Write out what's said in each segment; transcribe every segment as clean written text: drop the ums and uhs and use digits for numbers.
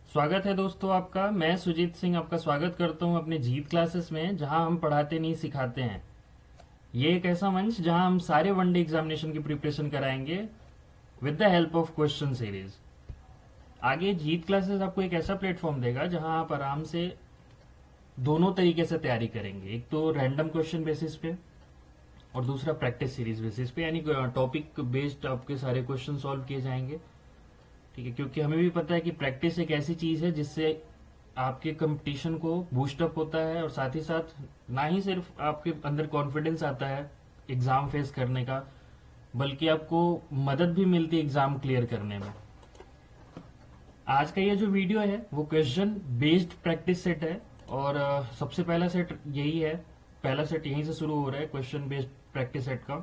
स्वागत है दोस्तों आपका। मैं सुजीत सिंह आपका स्वागत करता हूं अपने जीत क्लासेस में, जहां हम पढ़ाते नहीं सिखाते हैं। ये एक ऐसा मंच जहां हम सारे वनडे एग्जामिनेशन की प्रिपरेशन कराएंगे with the help of question series. आगे जीत क्लासेस आपको एक ऐसा प्लेटफॉर्म देगा जहां आप आराम से दोनों तरीके से तैयारी करेंगे, एक तो रैंडम क्वेश्चन बेसिस पे और दूसरा प्रैक्टिस सीरीज बेसिस पे, यानी टॉपिक बेस्ड आपके सारे क्वेश्चन सॉल्व किए जाएंगे। ठीक है, क्योंकि हमें भी पता है कि प्रैक्टिस एक ऐसी चीज है जिससे आपके कंपटीशन को बूस्टअप होता है, और साथ ही साथ ना ही सिर्फ आपके अंदर कॉन्फिडेंस आता है एग्जाम फेस करने का, बल्कि आपको मदद भी मिलती है एग्जाम क्लियर करने में। आज का ये जो वीडियो है वो क्वेश्चन बेस्ड प्रैक्टिस सेट है, और सबसे पहला सेट यही है। पहला सेट यहीं से शुरू हो रहा है क्वेश्चन बेस्ड प्रैक्टिस सेट का।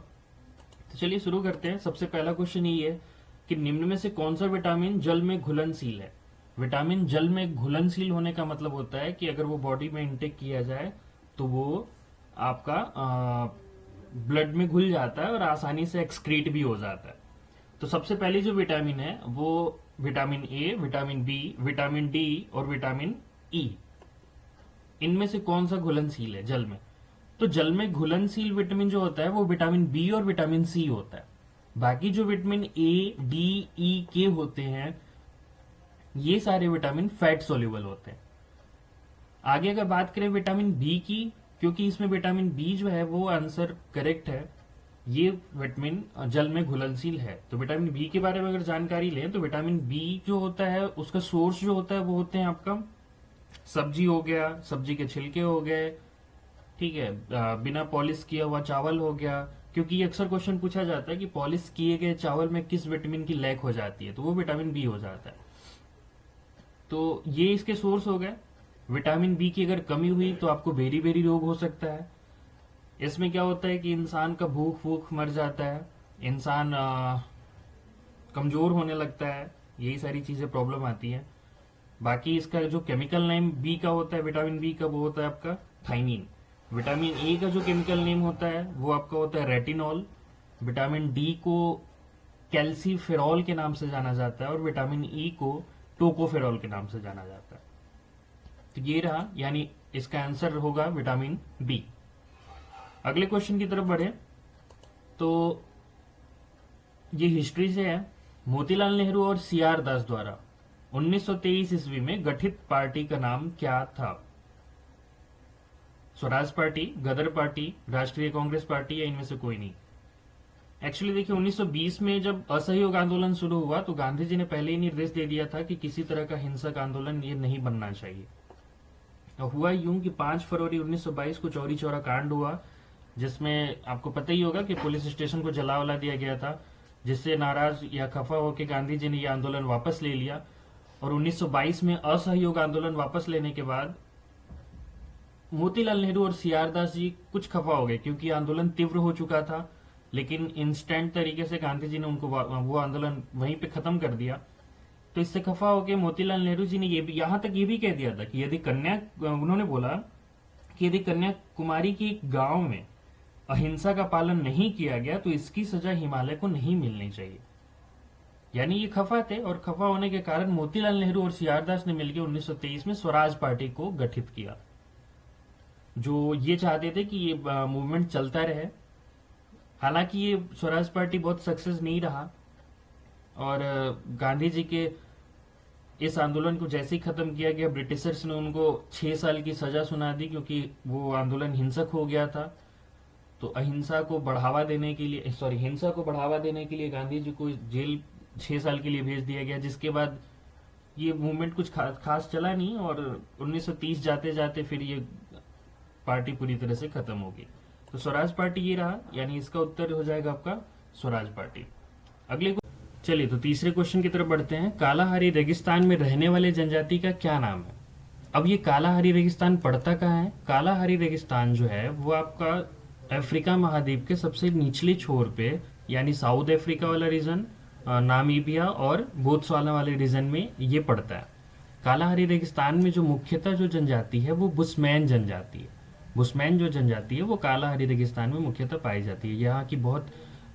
तो चलिए शुरू करते हैं। सबसे पहला क्वेश्चन यही है कि निम्न में से कौन सा विटामिन जल में घुलनशील है। विटामिन जल में घुलनशील होने का मतलब होता है कि अगर वो बॉडी में इंटेक किया जाए तो वो आपका ब्लड में घुल जाता है और आसानी से एक्सक्रीट भी हो जाता है। तो सबसे पहली जो विटामिन है वो vitamin A, vitamin B, vitamin D और विटामिन ई। इनमें से कौन सा घुलनशील है जल में? तो जल में घुलनशील विटामिन जो होता है वो विटामिन बी और विटामिन सी होता है। बाकी जो विटामिन ए, डी, ई, के होते हैं ये सारे विटामिन फैट सोल्यूबल होते हैं। आगे अगर बात करें विटामिन बी की, क्योंकि इसमें विटामिन बी जो है वो आंसर करेक्ट है, ये विटामिन जल में घुलनशील है। तो विटामिन बी के बारे में अगर जानकारी लें तो विटामिन बी जो होता है उसका सोर्स जो होता है वो होते हैं आपका सब्जी हो गया, सब्जी के छिलके हो गए, ठीक है, बिना पॉलिश किया हुआ चावल हो गया। क्योंकि ये अक्सर क्वेश्चन पूछा जाता है कि पॉलिश किए गए चावल में किस विटामिन की लैक हो जाती है, तो वो विटामिन बी हो जाता है। तो ये इसके सोर्स हो गए। विटामिन बी की अगर कमी हुई तो आपको बेरी बेरी रोग हो सकता है। इसमें क्या होता है कि इंसान का भूख भूख मर जाता है, इंसान कमजोर होने लगता है, यही सारी चीजें प्रॉब्लम आती है। बाकी इसका जो केमिकल नेम बी का होता है, विटामिन बी का, वो होता है आपका थाइमीन। विटामिन ए का जो केमिकल नेम होता है वो आपका होता है रेटिनॉल। विटामिन डी को कैल्सीफेरॉल के नाम से जाना जाता है और विटामिन ई को टोकोफेरॉल के नाम से जाना जाता है। तो ये रहा, यानी इसका आंसर होगा विटामिन बी। अगले क्वेश्चन की तरफ बढ़े तो ये हिस्ट्री से है। मोतीलाल नेहरू और सी आर दास द्वारा 1923 ईस्वी में गठित पार्टी का नाम क्या था? स्वराज पार्टी, गदर पार्टी, राष्ट्रीय कांग्रेस पार्टी, या इनमें से कोई नहीं। एक्चुअली देखिए 1920 में जब असहयोग आंदोलन शुरू हुआ तो गांधी जी ने पहले ही निर्देश दे दिया था कि किसी तरह का हिंसक आंदोलन ये नहीं बनना चाहिए। और हुआ यूं कि 5 फरवरी 1922 को चौरी चौरा कांड हुआ, जिसमें आपको पता ही होगा कि पुलिस स्टेशन को जला वला दिया गया था, जिससे नाराज या खफा होकर गांधी जी ने यह आंदोलन वापस ले लिया। और 1922 में असहयोग आंदोलन वापस लेने के बाद मोतीलाल नेहरू और सी आर दास जी कुछ खफा हो गए, क्योंकि आंदोलन तीव्र हो चुका था। लेकिन इंस्टेंट तरीके से गांधी जी ने उनको वो आंदोलन वहीं पे खत्म कर दिया। तो इससे खफा होकर मोतीलाल नेहरू जी ने ये भी, यहां तक ये भी कह दिया था कि यदि उन्होंने बोला कि यदि कन्याकुमारी के गांव में अहिंसा का पालन नहीं किया गया तो इसकी सजा हिमालय को नहीं मिलनी चाहिए। यानी ये खफा थे, और खफा होने के कारण मोतीलाल नेहरू और सी आर दास ने मिलकर 1923 में स्वराज पार्टी को गठित किया, जो ये चाहते थे कि ये मूवमेंट चलता रहे। हालांकि ये स्वराज पार्टी बहुत सक्सेस नहीं रहा, और गांधी जी के इस आंदोलन को जैसे ही खत्म किया गया ब्रिटिशर्स ने उनको 6 साल की सजा सुना दी, क्योंकि वो आंदोलन हिंसक हो गया था। तो अहिंसा को बढ़ावा देने के लिए, सॉरी, हिंसा को बढ़ावा देने के लिए गांधी जी को जेल 6 साल के लिए भेज दिया गया, जिसके बाद ये मूवमेंट कुछ खास चला नहीं, और 1930 जाते जाते फिर ये पार्टी पूरी तरह से खत्म हो गई। तो स्वराज पार्टी ये रहा, यानी इसका उत्तर हो जाएगा आपका स्वराज पार्टी। अगले चलिए तो तीसरे क्वेश्चन की तरफ बढ़ते हैं। कालाहारी रेगिस्तान में रहने वाले जनजाति का क्या नाम है? अब ये कालाहारी रेगिस्तान पड़ता कहाँ है? कालाहारी रेगिस्तान जो है वो आपका अफ्रीका महाद्वीप के सबसे निचले छोर पे, यानी साउथ अफ्रीका वाला रीजन, नामीबिया और बोत्सवाना वाले रीजन में ये पड़ता है। कालाहारी रेगिस्तान में जो मुख्यतः जो जनजाति है वो बुशमैन जनजाति है। बुशमैन जो जनजाति है वो कालाहारी रेगिस्तान में मुख्यतः पाई जाती है। यहाँ की बहुत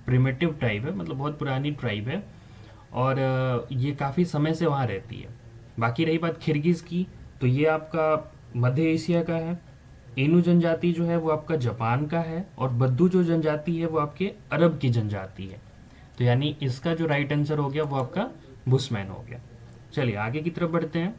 प्रिमिटिव ट्राइब है, मतलब बहुत पुरानी ट्राइब है, और ये काफ़ी समय से वहाँ रहती है। बाकी रही बात किर्गिज की, तो ये आपका मध्य एशिया का है। एनु जनजाति जो है वो आपका जापान का है, और बद्दू जो जनजाति है वो आपके अरब की जनजाति है। तो यानी इसका जो राइट आंसर हो गया वो आपका बुशमैन हो गया। चलिए आगे की तरफ बढ़ते हैं।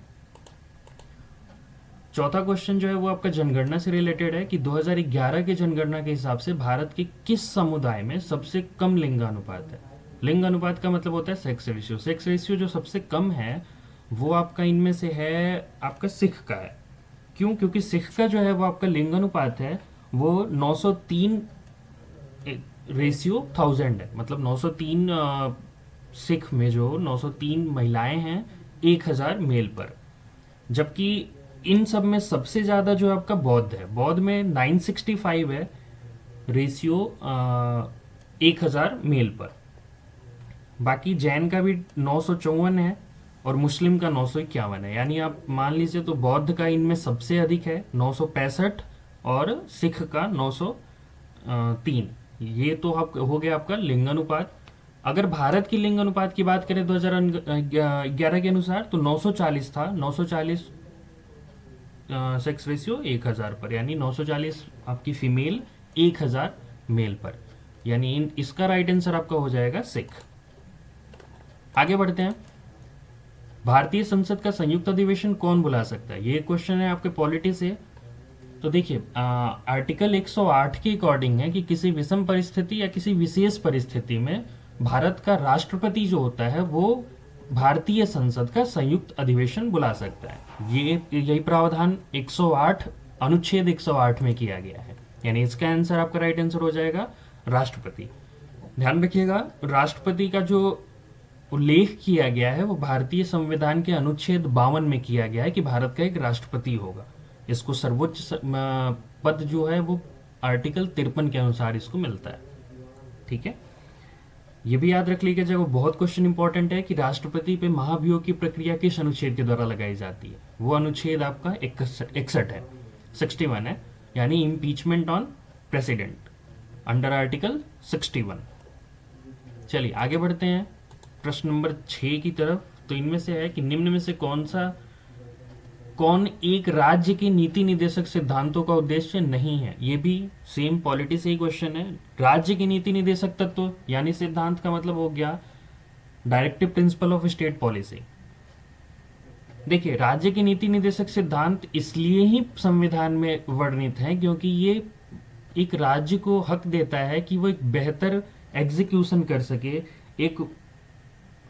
चौथा क्वेश्चन जो है वो आपका जनगणना से रिलेटेड है कि 2011 के जनगणना के हिसाब से भारत के किस समुदाय में सबसे कम लिंगानुपात है। लिंगानुपात का मतलब होता है सेक्स रेशियो। सेक्स रेशियो जो सबसे कम है वो आपका इनमें से है आपका सिख का है। क्यों? क्योंकि सिख का जो है वो आपका लिंगानुपात है वो 903 रेशियो 1000 है। मतलब 903 सिख में जो 903 महिलाएं हैं 1000 मेल पर। जबकि इन सब में सबसे ज्यादा जो आपका बौद्ध है, बौद्ध में 965 है रेशियो 1000 मेल पर। बाकी जैन का भी 954 है और मुस्लिम का 951 है। यानी आप मान लीजिए तो बौद्ध का इनमें सबसे अधिक है 965 और सिख का 903। ये तो आप हो गया आपका लिंगानुपात। अगर भारत की लिंगानुपात की बात करें 2011 के अनुसार तो 940 था। 940 सेक्स रेशियो 1000 पर, यानी 940 आपकी फीमेल 1000 मेल पर। यानी इसका राइट आंसर आपका हो जाएगा सिख। आगे बढ़ते हैं। भारतीय संसद का संयुक्त अधिवेशन कौन बुला सकता है? ये क्वेश्चन है आपके पॉलिटी से। तो देखिए आर्टिकल 108 के अकॉर्डिंग है कि किसी विषम परिस्थिति या किसी विशेष परिस्थिति में भारत का राष्ट्रपति जो होता है वो भारतीय संसद का संयुक्त अधिवेशन बुला सकता है। ये यही प्रावधान 108 अनुच्छेद 108 में किया गया है। यानी इसका आंसर आपका राइट आंसर हो जाएगा राष्ट्रपति। ध्यान रखिएगा राष्ट्रपति का जो उल्लेख किया गया है वो भारतीय संविधान के अनुच्छेद 52 में किया गया है कि भारत का एक राष्ट्रपति होगा। इसको सर्वोच्च पद जो है वो आर्टिकल 53 के अनुसार इसको मिलता है। ठीक है, ये भी याद रख लीजिएगा, वो बहुत क्वेश्चन इंपॉर्टेंट है कि राष्ट्रपति पे महाभियोग की प्रक्रिया किस अनुच्छेद के द्वारा लगाई जाती है। वो अनुच्छेद आपका 61 है, 61 है, यानी impeachment on president under article 61। चलिए आगे बढ़ते हैं प्रश्न नंबर 6 की तरफ। तो इनमें से है कि निम्न में से कौन एक राज्य के नीति निर्देशक सिद्धांतों का उद्देश्य नहीं है। ये भी सेम पॉलिटी से ही क्वेश्चन है। राज्य के नीति निर्देशक तत्व यानी सिद्धांत का मतलब हो गया directive principle of state policy. देखिए राज्य के नीति निर्देशक सिद्धांत इसलिए ही संविधान में वर्णित है क्योंकि ये एक राज्य को हक देता है कि वो एक बेहतर एग्जीक्यूशन कर सके, एक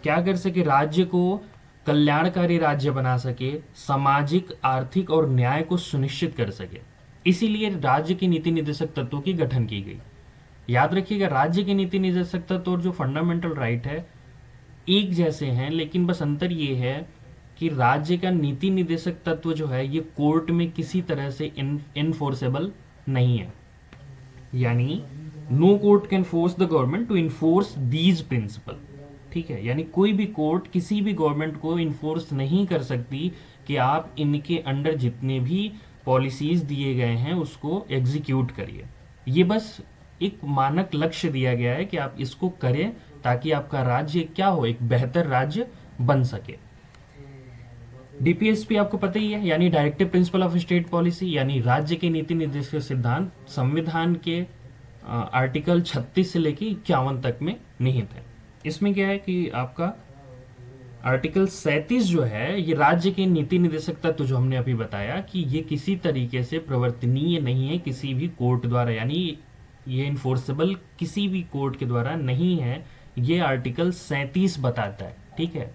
क्या कर सके, राज्य को कल्याणकारी राज्य बना सके, सामाजिक आर्थिक और न्याय को सुनिश्चित कर सके। इसीलिए राज्य के नीति निर्देशक तत्वों की गठन की गई। याद रखिएगा राज्य के नीति निर्देशक तत्व और जो फंडामेंटल राइट है एक जैसे हैं, लेकिन बस अंतर ये है कि राज्य का नीति निर्देशक तत्व जो है ये कोर्ट में किसी तरह से इनफोर्सेबल नहीं है। यानी no court can force the government to enforce these principle. ठीक है, यानी कोई भी कोर्ट किसी भी गवर्नमेंट को इन्फोर्स नहीं कर सकती कि आप इनके अंडर जितने भी पॉलिसीज दिए गए हैं उसको एग्जीक्यूट करिए। ये बस एक मानक लक्ष्य दिया गया है कि आप इसको करें ताकि आपका राज्य क्या हो, एक बेहतर राज्य बन सके। डीपीएसपी आपको पता ही है, यानी directive principle of state policy, यानी राज्य के नीति निर्देशक सिद्धांत संविधान के आर्टिकल 36 से लेकर 51 तक में निहित है। इसमें क्या है कि आपका आर्टिकल 37 जो है ये राज्य के नीति निर्देशक तत्व जो हमने अभी बताया कि ये किसी तरीके से प्रवर्तनीय नहीं है किसी भी कोर्ट द्वारा, यानी ये इन्फोर्सेबल किसी भी कोर्ट के द्वारा नहीं है, ये आर्टिकल 37 बताता है। ठीक है,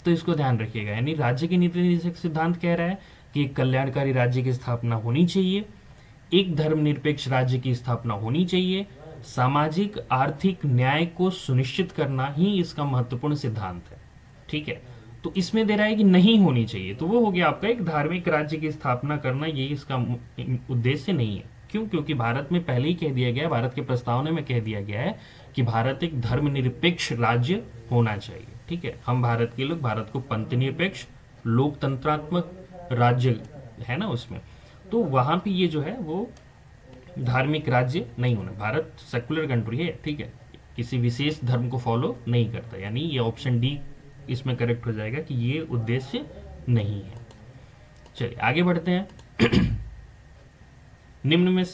तो इसको ध्यान रखिएगा। यानी राज्य के नीति निर्देशक सिद्धांत कह रहा है कि एक कल्याणकारी राज्य की स्थापना होनी चाहिए, एक धर्मनिरपेक्ष राज्य की स्थापना होनी चाहिए, सामाजिक आर्थिक न्याय को सुनिश्चित करना ही इसका महत्वपूर्ण सिद्धांत है। ठीक है, तो इसमें दे रहा है कि नहीं होनी चाहिए, तो वो हो गया आपका एक धार्मिक राज्य की स्थापना करना, ये इसका उद्देश्य नहीं है। क्यों? क्योंकि भारत में पहले ही कह दिया गया, भारत के प्रस्तावना में कह दिया गया है कि भारत एक धर्मनिरपेक्ष राज्य होना चाहिए। ठीक है, हम भारत के लोग भारत को पंथ निरपेक्ष लोकतंत्रात्मक राज्य है ना उसमें, तो वहां पे ये जो है वो धार्मिक राज्य नहीं होना। भारत सेकुलर कंट्री है, ठीक है, किसी विशेष धर्म को फॉलो नहीं करता, यानी ये ऑप्शन डी इसमें करेक्ट हो जाएगा कि ये उद्देश्य नहीं है। चलिए आगे बढ़ते हैं। निम्न में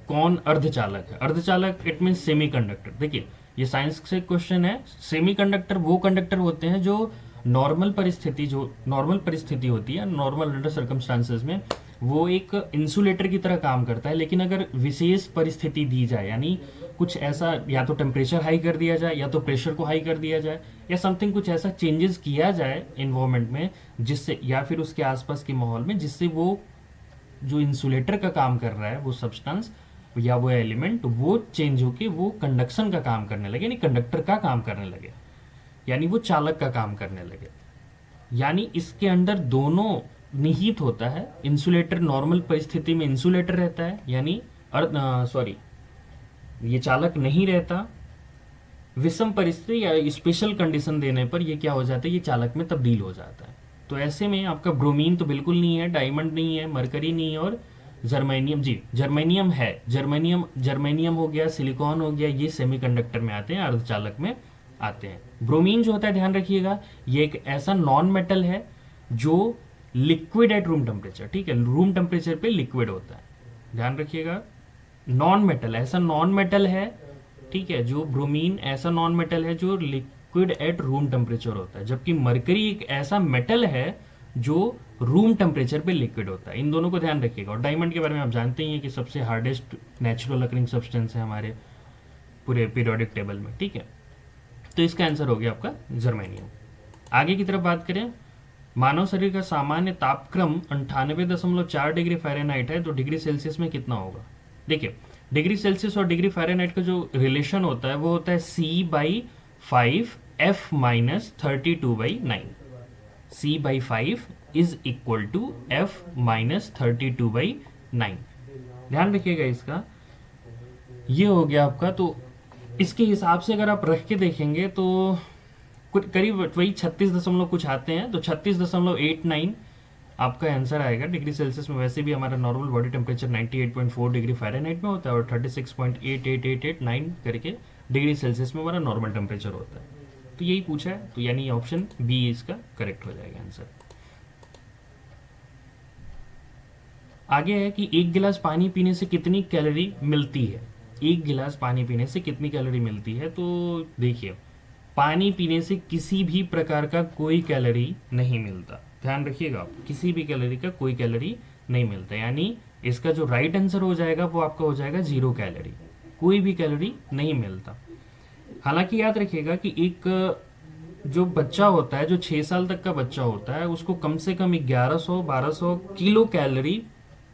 कौन अर्धचालक है? अर्धचालक इट मीन सेमीकंडक्टर। देखिए ये साइंस से क्वेश्चन है। सेमीकंडक्टर वो कंडक्टर होते हैं जो नॉर्मल परिस्थिति होती है, नॉर्मल अंडर सर्कमस्टांसेस में वो एक इंसुलेटर की तरह काम करता है। लेकिन अगर विशेष परिस्थिति दी जाए, यानी कुछ ऐसा, या तो टेम्परेचर हाई कर दिया जाए या तो प्रेशर को हाई कर दिया जाए या समथिंग, कुछ ऐसा चेंजेस किया जाए इन्वायरमेंट में जिससे, या फिर उसके आसपास के माहौल में, जिससे वो जो इंसुलेटर का काम कर रहा है वो सब्सटेंस या वो एलिमेंट वो चेंज होके वो कंडक्शन का काम करने लगे, यानी कंडक्टर का काम करने लगे, यानी वो चालक का काम करने लगे। यानी इसके अंदर दोनों निहित होता है। इंसुलेटर नॉर्मल परिस्थिति में इंसुलेटर रहता है, यानी ये चालक नहीं रहता। विषम परिस्थिति या स्पेशल कंडीशन देने पर ये क्या हो जाता है, ये चालक में तब्दील हो जाता है। तो ऐसे में आपका ब्रोमीन तो बिल्कुल नहीं है, डायमंड नहीं है, मरकरी नहीं है, और जर्मेनियम, जी जर्मेनियम है। जर्मेनियम हो गया, सिलिकॉन हो गया, ये सेमीकंडक्टर में आते हैं, अर्धचालक में आते हैं। ब्रोमीन जो होता है, ध्यान रखिएगा, ये एक ऐसा नॉन मेटल है जो लिक्विड एट रूम टेम्परेचर, ठीक है, रूम टेम्परेचर पे लिक्विड होता है, ध्यान रखिएगा। नॉन मेटल, ऐसा नॉन मेटल है, ठीक है, जो ब्रोमीन ऐसा नॉन मेटल है जो लिक्विड एट रूम टेम्परेचर होता है, जबकि मरकरी एक ऐसा मेटल है जो रूम टेम्परेचर पे लिक्विड होता है। इन दोनों को ध्यान रखिएगा। और डायमंड के बारे में आप जानते ही हैं कि सबसे हार्डेस्ट नेचुरल अकरिंग सब्सटेंस है हमारे पूरे पीरियोडिक टेबल में, ठीक है। तो इसका आंसर हो गया आपका जर्मेनियम। आगे की तरफ बात करें, मानव शरीर का सामान्य तापक्रम 98.4 डिग्री फ़ारेनहाइट है, तो डिग्री सेल्सियस में कितना होगा? देखिए डिग्री सेल्सियस और डिग्री फ़ारेनहाइट का जो रिलेशन होता है वो होता है C/5 F minus 32/9। C/5 is equal to F minus 32/9। ध्यान रखिएगा इसका, ये हो गया आपका। तो इसके हिसाब से अगर आप रख के देखेंगे तो कुछ करीब वही 36 दशमलव कुछ आते हैं, तो 36.89 आपका आंसर आएगा डिग्री सेल्सियस में। वैसे भी हमारा normal body temperature 98.4 degree Fahrenheit में होता है और 36.88889 करके डिग्री सेल्सियस में हमारा नॉर्मल टेम्परेचर होता है। तो यही पूछा है, तो यानी ऑप्शन बी इसका करेक्ट हो जाएगा आंसर। आगे है कि एक गिलास पानी पीने से कितनी कैलोरी मिलती है? एक गिलास पानी पीने से कितनी कैलोरी मिलती है? तो देखिए पानी पीने से किसी भी प्रकार का कोई कैलोरी नहीं मिलता, ध्यान रखिएगा आप, किसी भी कैलोरी का कोई कैलोरी नहीं मिलता। यानी इसका जो राइट आंसर हो जाएगा वो आपका हो जाएगा 0 कैलोरी, कोई भी कैलोरी नहीं मिलता। हालांकि याद रखिएगा कि एक जो बच्चा होता है, जो 6 साल तक का बच्चा होता है, उसको कम से कम 1100-1200 किलो कैलोरी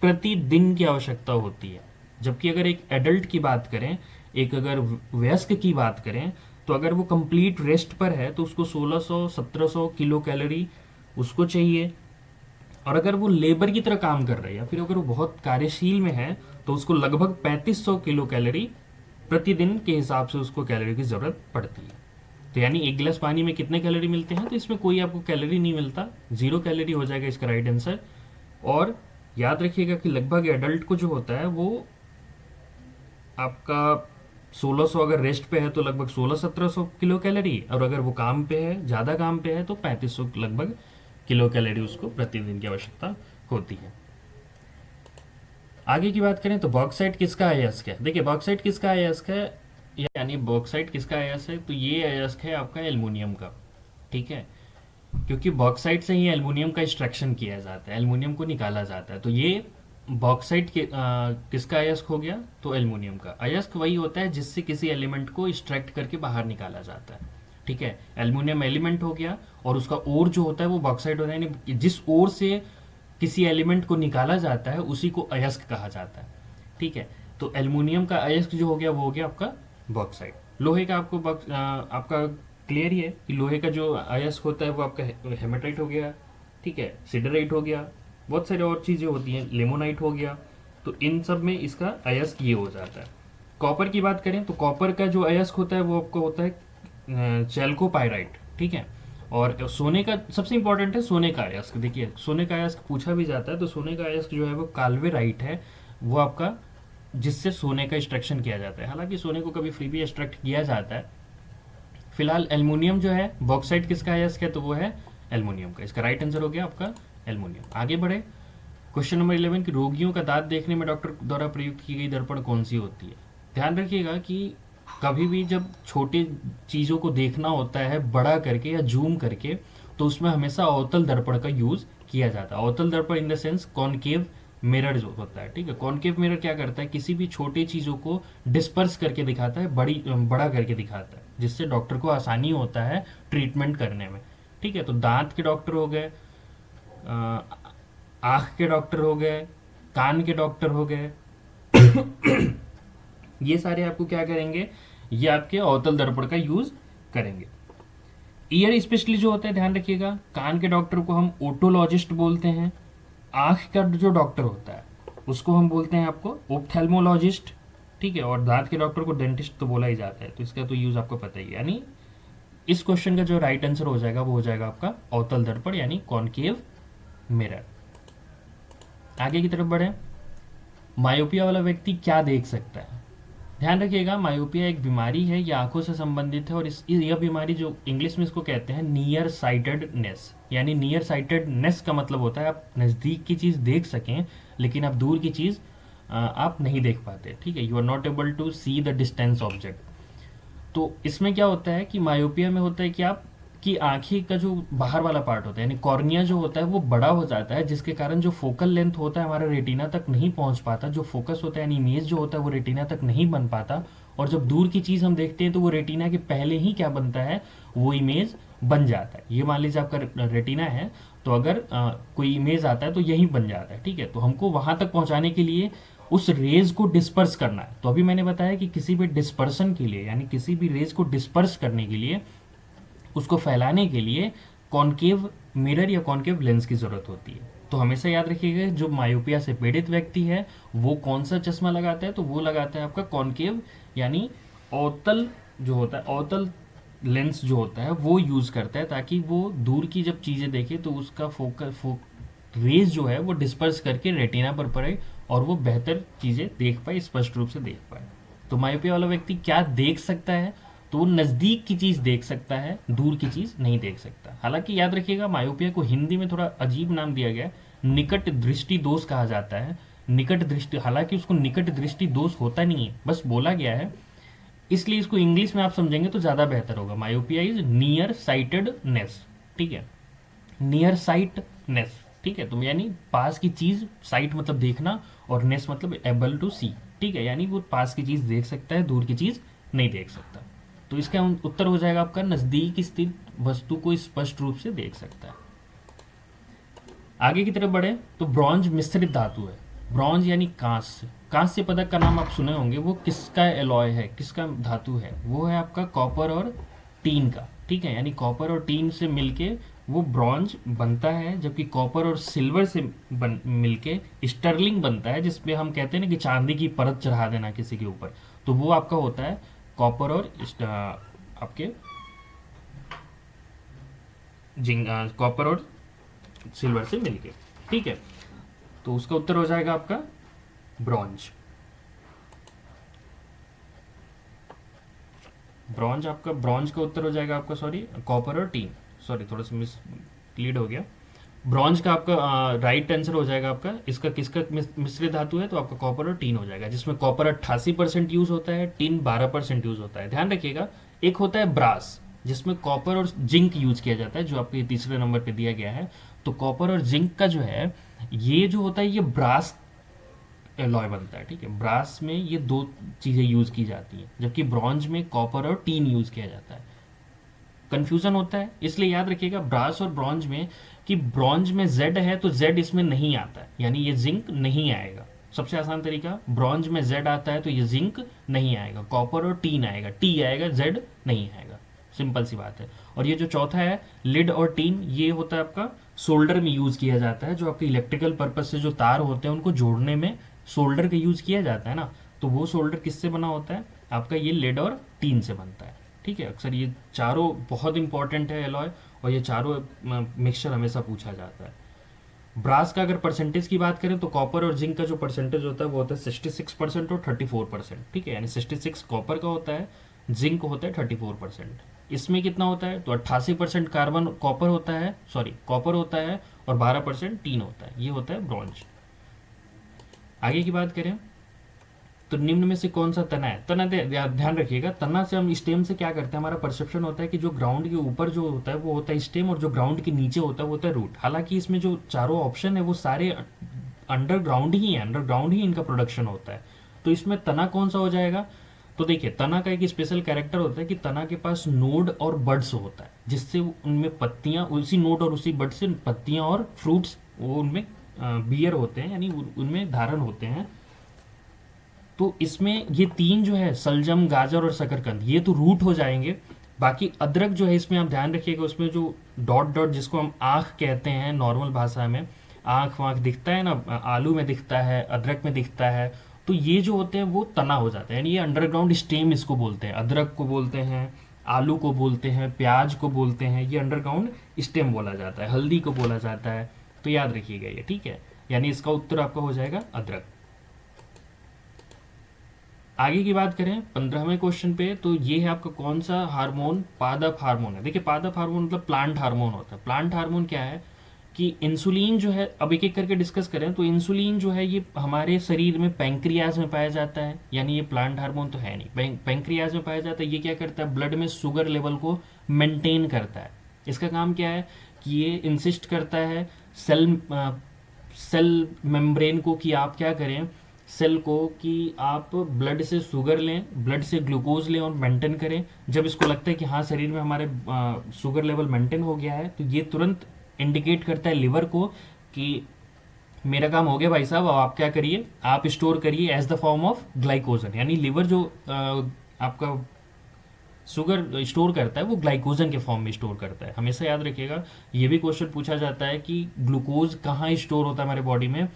प्रतिदिन की आवश्यकता होती है। जबकि अगर एक एडल्ट की बात करें, एक अगर वयस्क की बात करें, तो अगर वो कंप्लीट रेस्ट पर है तो उसको 1600-1700 किलो कैलोरी उसको चाहिए। और अगर वो लेबर की तरह काम कर रहा है या फिर अगर वो बहुत कार्यशील में है तो उसको लगभग 3500 किलो कैलोरी प्रतिदिन के हिसाब से उसको कैलोरी की ज़रूरत पड़ती है। तो यानी एक गिलास पानी में कितने कैलोरी मिलते हैं? तो इसमें कोई आपको कैलोरी नहीं मिलता, 0 कैलोरी हो जाएगा इसका राइट आंसर। और याद रखिएगा कि लगभग एडल्ट को जो होता है वो आपका 1600, अगर रेस्ट पे है तो लगभग 1600-1700 किलो कैलोरी, और अगर वो काम पे है, ज़्यादा काम पे है, तो 3500 लगभग किलो कैलोरी उसको प्रतिदिन की आवश्यकता होती है। आगे की बात करें तो बॉक्साइट किसका अयस्क है? देखिए बॉक्साइट किसका अयस्क है, यानी बॉक्साइट किसका अयस्क है? तो ये अयस्क है आपका एल्युमिनियम का, ठीक है, क्योंकि बॉक्साइट से ही एल्युमिनियम का एक्सट्रैक्शन किया जाता है, एल्युमिनियम को निकाला जाता है। तो ये बॉक्साइट किसका अयस्क हो गया? तो एल्युमिनियम का। अयस्क वही होता है जिससे किसी एलिमेंट को एक्सट्रैक्ट करके बाहर निकाला जाता है, ठीक है। एल्युमिनियम एलिमेंट हो गया और उसका ओर जो होता है वो बॉक्साइट होता है, यानी जिस ओर से किसी एलिमेंट को निकाला जाता है उसी को अयस्क कहा जाता है, ठीक है। तो एल्युमिनियम का अयस्क जो हो गया वो हो गया आपका बॉक्साइट। लोहे का आपका क्लियर ही है कि लोहे का जो अयस्क होता है वो आपका हेमेटाइट हो गया, ठीक है, सिडराइट हो गया, बहुत सारी और चीज़ें होती हैं, लेमोनाइट हो गया। तो इन सब में इसका अयस्क ये हो जाता है। कॉपर की बात करें तो कॉपर का जो अयस्क होता है वो आपको होता है चैल्कोपाइराइट, ठीक है। और सोने का सबसे इंपॉर्टेंट है सोने का अयस्क। देखिए सोने का अयस्क पूछा भी जाता है, तो सोने का अयस्क जो है वो काल्वेराइट है, वो आपका जिससे सोने का एक्सट्रैक्शन किया जाता है। हालांकि सोने को कभी फ्री भी एक्सट्रैक्ट किया जाता है, फिलहाल एल्युमिनियम जो है, बॉक्साइट किसका है इसका, तो वो है एल्युमिनियम का। इसका राइट आंसर हो गया आपका एल्युमिनियम। आगे बढ़े, क्वेश्चन नंबर 11 कि रोगियों का दांत देखने में डॉक्टर द्वारा प्रयुक्त की गई दर्पण कौन सी होती है। ध्यान रखिएगा कि कभी भी जब छोटी चीज़ों को देखना होता है बड़ा करके या जूम करके, तो उसमें हमेशा अवतल दर्पण का यूज किया जाता है। अवतल दर्पण in the sense concave mirror जो होता है, ठीक है। कॉनकेव मिरर क्या करता है, किसी भी छोटी चीज़ों को डिस्पर्स करके दिखाता है, बड़ा करके दिखाता है, जिससे डॉक्टर को आसानी होता है ट्रीटमेंट करने में, ठीक है। तो दांत के डॉक्टर हो गए, आँख के डॉक्टर हो गए, कान के डॉक्टर हो गए, ये सारे आपको क्या करेंगे, ये आपके अवतल दर्पण का यूज करेंगे। ईयर स्पेशलिस्ट जो होता है, ध्यान रखिएगा, कान के डॉक्टर को हम ओटोलॉजिस्ट बोलते हैं। आंख का जो डॉक्टर होता है उसको हम बोलते हैं आपको ओप्थेल्मोलॉजिस्ट, ठीक है। और दांत के डॉक्टर को डेंटिस्ट तो बोला ही जाता है, तो इसका तो यूज आपको पता ही है। यानी इस क्वेश्चन का जो राइट आंसर हो जाएगा वो हो जाएगा आपका अवतल दर्पण यानी कॉनकेव मिरर। आगे की तरफ बढ़े, मायोपिया वाला व्यक्ति क्या देख सकता है। ध्यान रखिएगा, मायोपिया एक बीमारी है, ये आंखों से संबंधित है, और यह बीमारी जो इंग्लिश में इसको कहते हैं नियर साइटेडनेस। यानी नियर साइटेडनेस का मतलब होता है आप नज़दीक की चीज़ देख सकें लेकिन आप दूर की चीज़ आप नहीं देख पाते, ठीक है। You are not able to see the distance object. तो इसमें क्या होता है कि मायोपिया में होता है कि आप कि आंखें का जो बाहर वाला पार्ट होता है यानी कॉर्निया जो होता है वो बड़ा हो जाता है, जिसके कारण जो फोकल लेंथ होता है हमारा रेटिना तक नहीं पहुंच पाता, जो फोकस होता है यानी इमेज जो होता है वो रेटिना तक नहीं बन पाता, और जब दूर की चीज हम देखते हैं तो वो रेटिना के पहले ही क्या बनता है, वो इमेज बन जाता है। ये मान लीजिए आपका रेटिना है, तो अगर कोई इमेज आता है तो यही बन जाता है, ठीक है। तो हमको वहां तक पहुंचाने के लिए उस रेज को डिस्पर्स करना है। तो अभी मैंने बताया कि किसी भी डिस्पर्सन के लिए यानी किसी भी रेज को डिस्पर्स करने के लिए, उसको फैलाने के लिए कॉनकेव मिरर या कॉनकेव लेंस की जरूरत होती है। तो हमेशा याद रखिएगा, जो मायोपिया से पीड़ित व्यक्ति है वो कौन सा चश्मा लगाता है, तो वो लगाता है आपका कॉनकेव यानी अवतल जो होता है, अवतल लेंस जो होता है वो यूज करता है, ताकि वो दूर की जब चीजें देखे तो उसका रेज जो है वो डिस्पर्स करके रेटिना पर पड़े और वो बेहतर चीजें देख पाए, स्पष्ट रूप से देख पाए। तो मायोपिया वाला व्यक्ति क्या देख सकता है, तो वो नजदीक की चीज देख सकता है, दूर की चीज नहीं देख सकता। हालांकि याद रखिएगा, मायोपिया को हिंदी में थोड़ा अजीब नाम दिया गया है, निकट दृष्टि दोष कहा जाता है। निकट दृष्टि, हालांकि उसको निकट दृष्टि दोष होता नहीं है, बस बोला गया है, इसलिए इसको इंग्लिश में आप समझेंगे तो ज्यादा बेहतर होगा। मायोपिया इज नियर साइटेडनेस, ठीक है, नियर साइटनेस, ठीक है। तो यानी पास की चीज, साइट मतलब देखना और नेस मतलब एबल टू सी, ठीक है, यानी वो पास की चीज देख सकता है, दूर की चीज नहीं देख सकता। तो इसका उत्तर हो जाएगा आपका नजदीक स्थित वस्तु को स्पष्ट रूप से देख सकता है। आगे की तरफ बढ़े तो ब्रॉन्ज मिश्रित धातु है। ब्रॉन्ज यानी कांस्य, कांस्य पदक का नाम आप सुने होंगे, वो किसका एलॉय है, किसका धातु है, वो है आपका कॉपर और टीन का, ठीक है। यानी कॉपर और टीन से मिलके वो ब्रॉन्ज बनता है, जबकि कॉपर और सिल्वर से मिलके स्टर्लिंग बनता है, जिसमें हम कहते हैं ना कि चांदी की परत चढ़ा देना किसी के ऊपर, तो वो आपका होता है कॉपर और आपके कॉपर और सिल्वर से मिलके, ठीक है। तो उसका उत्तर हो जाएगा आपका ब्रॉन्ज। आपका ब्रॉन्ज का उत्तर हो जाएगा आपका, सॉरी, कॉपर और टीन, सॉरी थोड़ा सा मिसलीड हो गया। ब्रॉन्ज का आपका राइट आंसर हो जाएगा आपका, इसका किसका मिश्रित धातु है, तो आपका कॉपर और टीन हो जाएगा, जिसमें कॉपर 88% यूज होता है, टीन 12% यूज होता है। ध्यान रखिएगा, एक होता है ब्रास जिसमें कॉपर और जिंक यूज किया जाता है, जो आपके तीसरे नंबर पे दिया गया है। तो कॉपर और जिंक का जो है, ये जो होता है ये ब्रास एलॉय बनता है, ठीक है। ब्रास में ये दो चीजें यूज की जाती हैं, जबकि ब्रॉन्ज में कॉपर और टीन यूज किया जाता है। कंफ्यूजन होता है, इसलिए याद रखिएगा ब्रास और ब्रॉन्ज में कि ब्रॉन्ज में जेड है तो जेड इसमें नहीं आता है, यानी ये जिंक नहीं आएगा। सबसे आसान तरीका, ब्रॉन्ज में जेड आता है तो ये जिंक नहीं आएगा, कॉपर और टीन आएगा, टी आएगा, जेड नहीं आएगा, सिंपल सी बात है। और ये जो चौथा है लिड और टीन, ये होता है आपका सोल्डर में यूज किया जाता है, जो आपके इलेक्ट्रिकल पर्पज से जो तार होते हैं उनको जोड़ने में सोल्डर का यूज किया जाता है ना, तो वो सोल्डर किससे बना होता है आपका, ये लेड और टीन से बनता है, ठीक है। अक्सर ये चारों बहुत इंपॉर्टेंट है एलॉय, और ये चारों मिक्सचर हमेशा पूछा जाता है। ब्रास का अगर परसेंटेज की बात करें तो कॉपर और जिंक का जो परसेंटेज होता है वो होता है 66% और 34%, ठीक है। यानी 66 कॉपर का होता है, जिंक होता है 34%। इसमें कितना होता है, तो 88% कार्बन कॉपर होता है, सॉरी कॉपर होता है, और 12% टीन होता है, ये होता है ब्रॉन्ज। आगे की बात करें तो निम्न में से कौन सा तना है, तना ध्यान रखिएगा, तना से हम स्टेम से क्या करते हैं, हमारा परसेप्शन होता है कि जो ग्राउंड के ऊपर जो होता है वो होता है स्टेम, और जो ग्राउंड के नीचे होता है वो होता है रूट। हालांकि इसमें जो चारों ऑप्शन है वो सारे अंडरग्राउंड ही है, अंडरग्राउंड ही इनका प्रोडक्शन होता है। तो इसमें तना कौन सा हो जाएगा, तो देखिए तना का एक स्पेशल कैरेक्टर होता है कि तना के पास नोड और बड्स होता है, जिससे उनमें पत्तियां, उसी नोड और उसी बड से पत्तियां और फ्रूट्स वो उनमें बियर होते हैं, यानी उनमें धारण होते हैं। तो इसमें ये तीन जो है सलजम, गाजर और शकरकंद, ये तो रूट हो जाएंगे। बाकी अदरक जो है इसमें आप ध्यान रखिएगा, उसमें जो डॉट डॉट जिसको हम आँख कहते हैं नॉर्मल भाषा में, आँख वाँख दिखता है ना, आलू में दिखता है, अदरक में दिखता है, तो ये जो होते हैं वो तना हो जाते हैं, यानी ये अंडरग्राउंड स्टेम इसको बोलते हैं। अदरक को बोलते हैं, आलू को बोलते हैं, प्याज को बोलते हैं, ये अंडरग्राउंड स्टेम बोला जाता है। हल्दी को बोला जाता है, तो याद रखिएगा ये, ठीक है। यानी इसका उत्तर आपका हो जाएगा अदरक। आगे की बात करें 15वें क्वेश्चन पे, तो ये है आपका कौन सा हार्मोन, पादप हार्मोन है। देखिए पादप हार्मोन मतलब प्लांट हार्मोन होता है। प्लांट हार्मोन क्या है कि इंसुलिन जो है, अब एक एक करके डिस्कस करें तो इंसुलिन जो है ये हमारे शरीर में पैंक्रियाज में पाया जाता है, यानी ये प्लांट हार्मोन तो है नहीं, पैंक्रियाज में पाया जाता है। ये क्या करता है, ब्लड में शुगर लेवल को मेंटेन करता है। इसका काम क्या है कि ये इंसिस्ट करता है सेल मेम्ब्रेन को कि आप क्या करें, सेल को कि आप ब्लड से शुगर लें, ब्लड से ग्लूकोज लें और मेंटेन करें। जब इसको लगता है कि हाँ शरीर में हमारे शुगर लेवल मेंटेन हो गया है, तो ये तुरंत इंडिकेट करता है लिवर को कि मेरा काम हो गया भाई साहब, अब आप क्या करिए, आप स्टोर करिए as the form of glycogen. यानी लिवर जो आपका शुगर स्टोर करता है वो ग्लाइकोजन के फॉर्म में स्टोर करता है। हमेशा याद रखिएगा, ये भी क्वेश्चन पूछा जाता है कि ग्लूकोज कहाँ स्टोर होता है हमारे बॉडी में,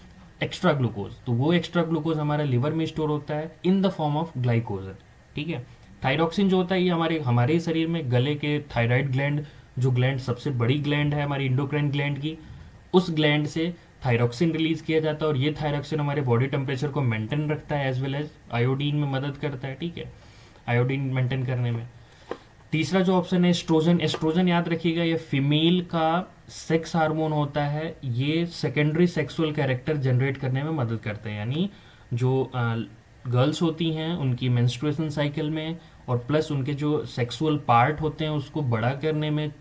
एक्स्ट्रा ग्लूकोज, तो वो एक्स्ट्रा ग्लूकोज हमारे लिवर में स्टोर होता है in the form of glycogen, ठीक है। थायरॉक्सिन जो होता है ये हमारे शरीर में गले के थायराइड ग्लैंड, जो ग्लैंड सबसे बड़ी ग्लैंड है हमारी इंडोक्राइन ग्लैंड की, उस ग्लैंड से थायरॉक्सिन रिलीज किया जाता है, और ये थायरॉक्सिन हमारे बॉडी टेम्परेचर को मेंटेन रखता है, एज वेल एज आयोडीन में मदद करता है, ठीक है, आयोडीन मेंटेन करने में। तीसरा जो ऑप्शन है एस्ट्रोजन। एस्ट्रोजन याद रखिएगा ये फीमेल का सेक्स हार्मोन होता है, ये सेकेंडरी सेक्सुअल कैरेक्टर जनरेट करने में मदद करते हैं, यानी जो गर्ल्स होती हैं उनकी मेंस्ट्रुएशन साइकिल में, और प्लस उनके जो सेक्सुअल पार्ट होते हैं उसको बड़ा करने में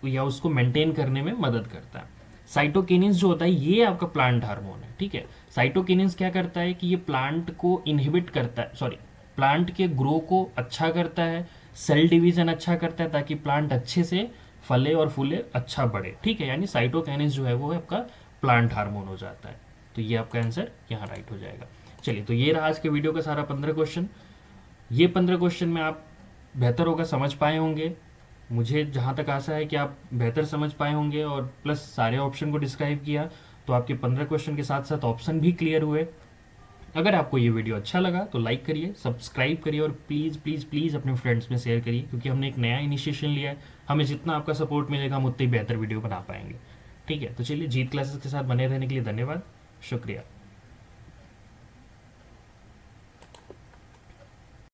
या उसको मेंटेन करने में मदद करता है। साइटोकिनिन्स जो होता है ये आपका प्लांट हार्मोन है, ठीक है। साइटोकिनिन्स क्या करता है कि ये प्लांट को इनहिबिट करता है, सॉरी प्लांट के ग्रो को अच्छा करता है, सेल डिवीजन अच्छा करता है, ताकि प्लांट अच्छे से फले और फूले, अच्छा बढ़े, ठीक है। यानी साइटोकाइनेस जो है वो आपका प्लांट हार्मोन हो जाता है। तो ये आपका आंसर यहाँ राइट हो जाएगा। चलिए, तो ये रहा आज के वीडियो का सारा 15 क्वेश्चन। ये 15 क्वेश्चन में आप बेहतर होगा समझ पाए होंगे, मुझे जहाँ तक आशा है कि आप बेहतर समझ पाए होंगे, और प्लस सारे ऑप्शन को डिस्क्राइब किया, तो आपके 15 क्वेश्चन के साथ साथ ऑप्शन भी क्लियर हुए। अगर आपको ये वीडियो अच्छा लगा तो लाइक करिए, सब्सक्राइब करिए, और प्लीज़ प्लीज़ प्लीज़ अपने फ्रेंड्स में शेयर करिए, क्योंकि हमने एक नया इनिशिएशन लिया है। हमें जितना आपका सपोर्ट मिलेगा हम उतनी बेहतर वीडियो बना पाएंगे, ठीक है। तो चलिए, जीत क्लासेस के साथ बने रहने के लिए धन्यवाद, शुक्रिया।